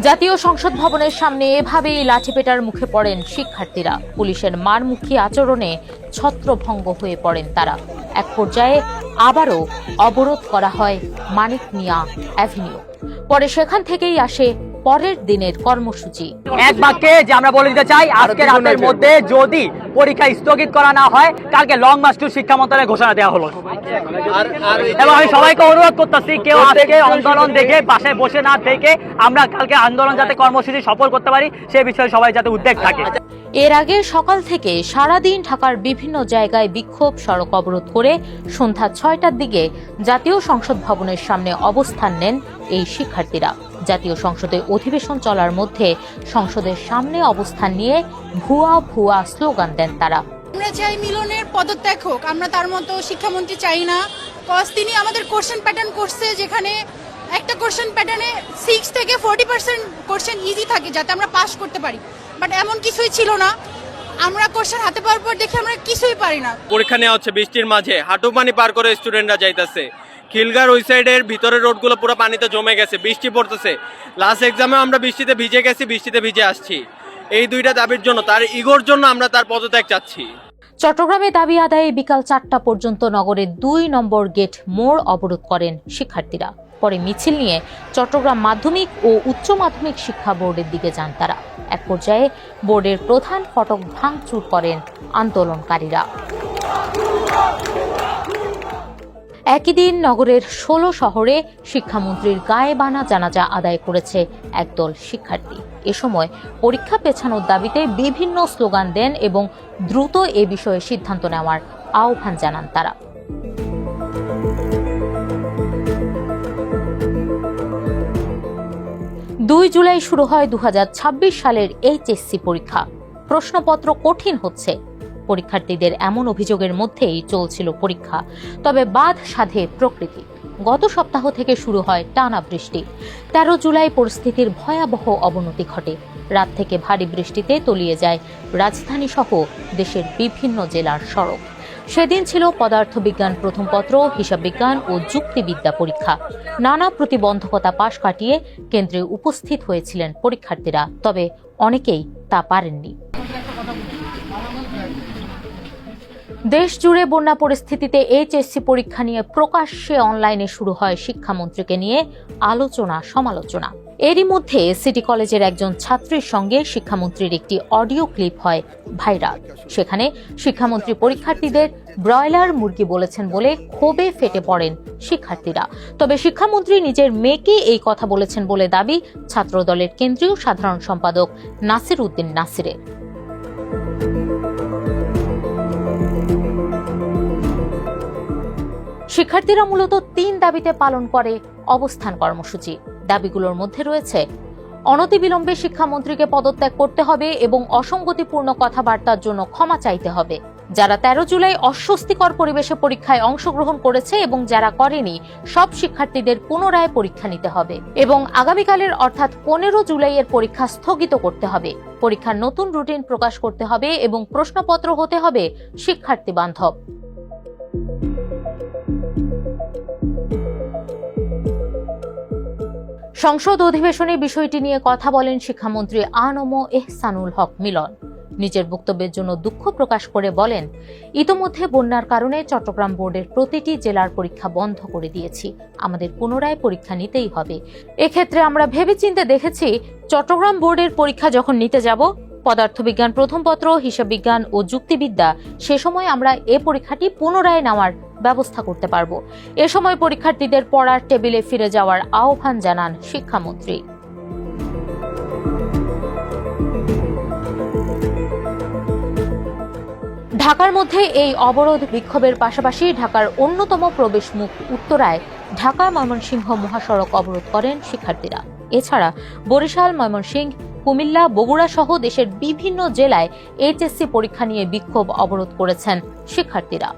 জাতীয় সংসদ ভবনের সামনে এভাবেই লাঠিপেটার মুখে পড়েন শিক্ষার্থীরা। পুলিশের মারমুখী আচরণে ছত্রভঙ্গ হয়ে পড়েন তারা। এক পর্যায়ে আবারও অবরোধ করা হয় মানিক মিয়া অ্যাভিনিউ। পরে সেখান থেকেই আসে পরের দিনের কর্মসূচি। এক বাক্যে যে আমরা বলে দিতে চাই, আজকে রাতের মধ্যে যদি পরীক্ষা স্থগিত করা না হয়, কালকে লং মার্চ টু শিক্ষা মন্ত্রণালয়ের ঘোষণা দেওয়া হলো। এবং আমি সবাইকে অনুরোধ করতেছি, কেউ আজকে আন্দোলন দেখে পাশে বসে না থেকে আমরা কালকে আন্দোলন যাতে কর্মসূচি সফল করতে পারি সে বিষয়ে সবাই যাতে উদ্যোগ থাকে। এর আগে সকাল থেকে সারাদিন ঢাকার বিভিন্ন জায়গায় বিক্ষোভ, সড়ক অবরোধ করে সন্ধ্যা ৬টার দিকে জাতীয় সংসদ ভবনের সামনে অবস্থান নেন এই শিক্ষার্থীরা। জাতীয় সংসদে অধিবেশন চলার মধ্যে সংসদের সামনে অবস্থান নিয়ে ভুয়া ভুয়া স্লোগান দেন তারা। আমরা চাই মিলনের পদত্যাগ হোক, আমরা তার মতো শিক্ষামন্ত্রী চাই না। কজ তিনি আমাদের কোশ্চেন প্যাটার্ন করছে, যেখানে একটা কোশ্চেন প্যাটার্নে 6 থেকে 40% কোশ্চেন ইজি থাকে যাতে আমরা পাস করতে পারি, বাট এমন কিছুই ছিল না। আমরা কোশ্চেন হাতে পাওয়ার পর দেখি আমরা কিছুই পারি না। পরীক্ষা নেওয়া হচ্ছে বৃষ্টির মাঝে, হাঁটু পানি পার করে স্টুডেন্টরা যাইতেছে। খিলগার ওই সাইডের ভিতরের রোডগুলো পুরো পানিতে জমে গেছে, বৃষ্টি পড়তেছে। লাস্ট এক্সামে আমরা বৃষ্টিতে ভিজে গেছি, বৃষ্টিতে ভিজে আসছি। এই দুইটা দাবির জন্য, তার ইগোর জন্য আমরা তার পদত্যাগ চাচ্ছি। চট্টগ্রামে দাবি আদায়ে বিকাল ৪টা পর্যন্ত নগরের ২ নম্বর গেট মোড় অবরোধ করেন শিক্ষার্থীরা। পরে মিছিল নিয়ে চট্টগ্রাম মাধ্যমিক ও উচ্চ মাধ্যমিক শিক্ষা বোর্ডের দিকে যান তারা। এক পর্যায়ে বোর্ডের প্রধান ফটক ভাঙচুর করেন আন্দোলনকারীরা। একই দিন নগরের ১৬ শহরে শিক্ষামন্ত্রীর গায়েবানা জানাজা আদায় করেছে একদল শিক্ষার্থী। এ সময় পরীক্ষা পেছানোর দাবিতে বিভিন্ন স্লোগান দেন এবং দ্রুত এ বিষয়ে সিদ্ধান্ত নেওয়ার আহ্বান জানান তারা। ২ জুলাই শুরু হয় ২০২৬ সালের এইচএসসি পরীক্ষা। প্রশ্নপত্র কঠিন হচ্ছে, পরীক্ষার্থীদের এমন অভিযোগের মধ্যেই চলছিল পরীক্ষা। তবে বাদ সাধে প্রকৃতি। গত সপ্তাহ থেকে শুরু হয় টানা বৃষ্টি। ১৩ জুলাই পরিস্থিতির ভয়াবহ অবনতি ঘটে। রাত থেকে ভারী বৃষ্টিতে তলিয়ে যায় রাজধানী সহ দেশের বিভিন্ন জেলার সড়ক। সেদিন ছিল পদার্থবিজ্ঞান প্রথম পত্র, হিসাব বিজ্ঞান ও যুক্তিবিদ্যা পরীক্ষা। নানা প্রতিবন্ধকতা পাশ কাটিয়ে কেন্দ্রে উপস্থিত হয়েছিলেন পরীক্ষার্থীরা, তবে অনেকেই তা পারেননি। দেশ জুড়ে বন্যা পরিস্থিতিতে এইচএসসি পরীক্ষা নিয়ে প্রকাশ্যে অনলাইনে শুরু হয় শিক্ষামন্ত্রীকে নিয়ে আলোচনা সমালোচনা। এরই মধ্যে সিটি কলেজের একজন ছাত্রীর সঙ্গে শিক্ষামন্ত্রীর একটি অডিও ক্লিপ হয় ভাইরাল। সেখানে শিক্ষামন্ত্রী পরীক্ষার্থীদের ব্রয়লার মুরগি বলেছেন বলে ক্ষোভে ফেটে পড়েন শিক্ষার্থীরা। তবে শিক্ষামন্ত্রী নিজের মেয়েকে এই কথা বলেছেন বলে দাবি ছাত্রদলের কেন্দ্রীয় সাধারণ সম্পাদক নাসির উদ্দিন নাসিরের। শিক্ষার্থীরা মূলত ৩ দাবিতে পালন করে অবস্থান কর্মসূচি। দাবিগুলোর মধ্যে রয়েছে অনতিবিলম্বে শিক্ষামন্ত্রীকে পদত্যাগ করতে হবে এবং অসঙ্গতিপূর্ণ কথাবার্তার জন্য ক্ষমা চাইতে হবে। যারা ১৩ জুলাই অস্বস্তিকর পরিবেশে পরীক্ষায় অংশগ্রহণ করেছে এবং যারা করেনি সব শিক্ষার্থীদের পুনরায় পরীক্ষা নিতে হবে এবং আগামীকালের অর্থাৎ ১৫ জুলাইয়ের পরীক্ষা স্থগিত করতে হবে। পরীক্ষার নতুন রুটিন প্রকাশ করতে হবে এবং প্রশ্নপত্র হতে হবে শিক্ষার্থী বান্ধব। সংসদ অধিবেশনে বিষয়টি নিয়ে কথা বলেন শিক্ষামন্ত্রী আ.ন.ম এহসানুল হক মিলন। নিজের বক্তব্যের জন্য দুঃখ প্রকাশ করে বলেন, ইতোমধ্যে বন্যার কারণে চট্টগ্রাম বোর্ডের প্রতিটি জেলার পরীক্ষা বন্ধ করে দিয়েছি। আমাদের পুনরায় পরীক্ষা নিতেই হবে। এক্ষেত্রে আমরা ভেবেচিন্তে দেখেছি, চট্টগ্রাম বোর্ডের পরীক্ষা যখন নিতে যাব, পদার্থবিজ্ঞান প্রথম পত্র, হিসাব বিজ্ঞান ও যুক্তিবিদ্যা, সে সময় আমরা এ পরীক্ষাটি পুনরায় নেওয়ার ব্যবস্থা করতে পারব। এ সময় পরীক্ষার্থীদের পড়ার টেবিলে ফিরে যাওয়ার আহ্বান জানান শিক্ষামন্ত্রী। ঢাকার মধ্যে এই অবরোধ বিক্ষোভের পাশাপাশি ঢাকার অন্যতম প্রবেশ মুখ উত্তরায় ঢাকা ময়মনসিংহ মহাসড়ক অবরোধ করেন শিক্ষার্থীরা। এছাড়া বরিশাল, ময়মনসিংহ, কুমিল্লা, বগুড়া সহ দেশের বিভিন্ন জেলায় এইচএসসি পরীক্ষা নিয়ে বিক্ষোভ অবরোধ করেছেন শিক্ষার্থীরা।